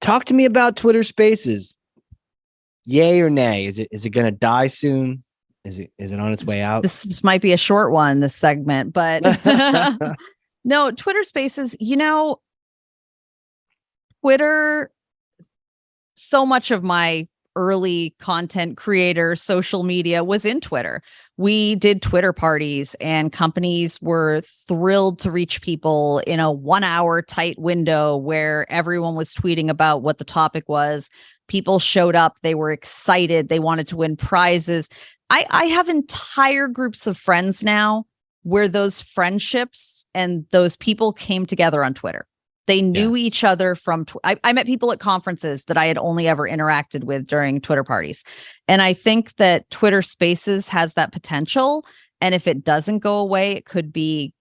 talk to me about Twitter Spaces. Yay or nay? Is it going to die soon? Is it on its way out? This might be a short one, this segment, but no, Twitter Spaces, Twitter, so much of my early content creator social media was in Twitter. We did Twitter parties and companies were thrilled to reach people in a 1 hour tight window where everyone was tweeting about what the topic was. People showed up. They were excited. They wanted to win prizes. I have entire groups of friends now where those friendships and those people came together on Twitter. They knew each other from, I met people at conferences that I had only ever interacted with during Twitter parties. And I think that Twitter Spaces has that potential. And if it doesn't go away, it could be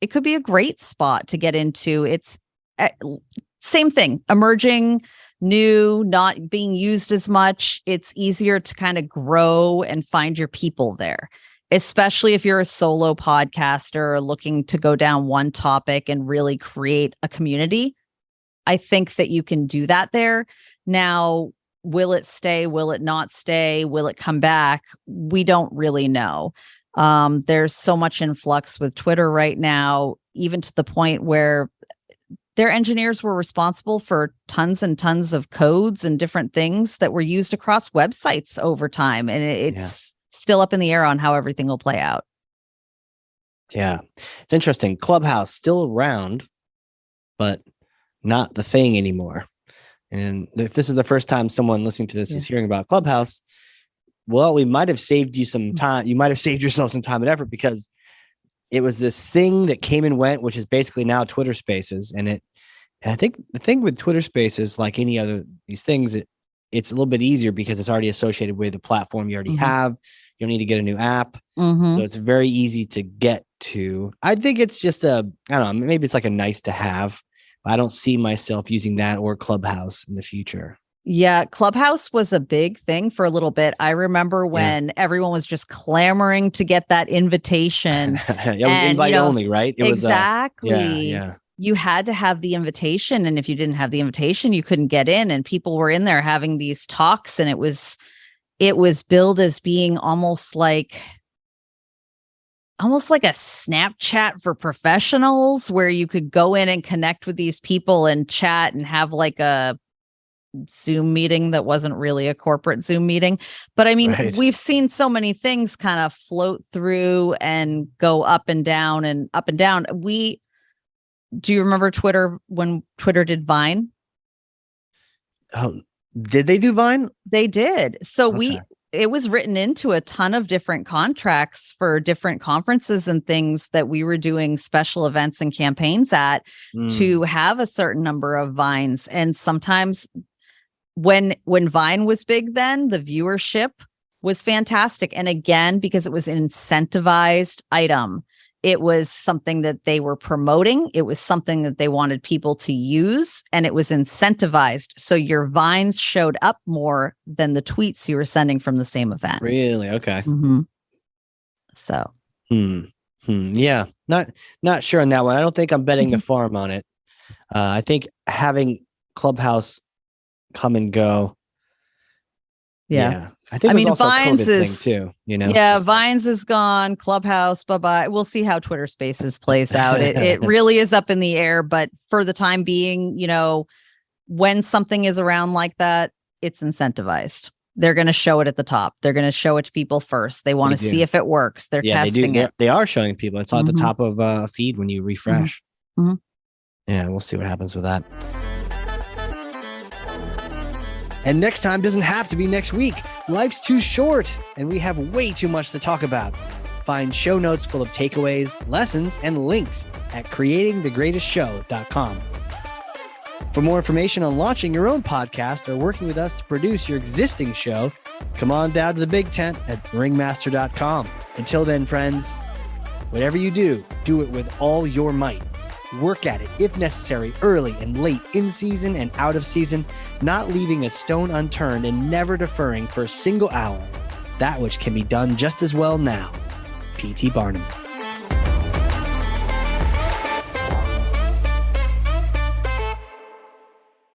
a great spot to get into. It's same thing, emerging, new, not being used as much. It's easier to kind of grow and find your people there, especially if you're a solo podcaster looking to go down one topic and really create a community. I think that you can do that there. Now, will it stay? Will it not stay? Will it come back? We don't really know. There's so much influx with Twitter right now, even to the point where their engineers were responsible for tons and tons of codes and different things that were used across websites over time. And it's still up in the air on how everything will play out. Yeah, it's interesting. Clubhouse still around, but not the thing anymore. And if this is the first time someone listening to this is hearing about Clubhouse, well, we might have saved you some time. You might have saved yourself some time and effort because it was this thing that came and went, which is basically now Twitter Spaces. And I think the thing with Twitter Spaces, like any other these things, it's a little bit easier because it's already associated with a platform you already have. You don't need to get a new app. So it's very easy to get to. I think it's just I don't know, maybe it's like a nice to have. I don't see myself using that or Clubhouse in the future. Yeah, Clubhouse was a big thing for a little bit. I remember when everyone was just clamoring to get that invitation. It was invite only, right? It exactly. Was, you had to have the invitation. And if you didn't have the invitation, you couldn't get in. And people were in there having these talks. And it was billed as being almost like a Snapchat for professionals where you could go in and connect with these people and chat and have like a Zoom meeting that wasn't really a corporate Zoom meeting. But I mean, we've seen so many things kind of float through and go up and down and up and down. Do you remember Twitter when Twitter did Vine? Oh, did they do Vine? They did. So it was written into a ton of different contracts for different conferences and things that we were doing special events and campaigns at to have a certain number of Vines. And sometimes when Vine was big, then the viewership was fantastic. And again, because it was an incentivized item, it was something that they were promoting. It was something that they wanted people to use, and it was incentivized. So your Vines showed up more than the tweets you were sending from the same event. Really? Okay. So. Yeah. Not sure on that one. I don't think I'm betting the farm on it. I think having Clubhouse come and go. Yeah. I think also Vines is thing too, Yeah, Vines is gone. Clubhouse, bye-bye. We'll see how Twitter Spaces plays out. It really is up in the air, but for the time being, when something is around like that, it's incentivized. They're going to show it at the top. They're going to show it to people first. They want to see if it works. They're testing it. They are showing people. It's on the top of a feed when you refresh. Yeah, we'll see what happens with that. And next time doesn't have to be next week. Life's too short, and we have way too much to talk about. Find show notes full of takeaways, lessons, and links at creatingthegreatestshow.com. For more information on launching your own podcast or working with us to produce your existing show, come on down to the big tent at ringmaster.com. Until then, friends, whatever you do, do it with all your might. Work at it, if necessary, early and late, in season and out of season, not leaving a stone unturned and never deferring for a single hour that which can be done just as well now. P.T. Barnum.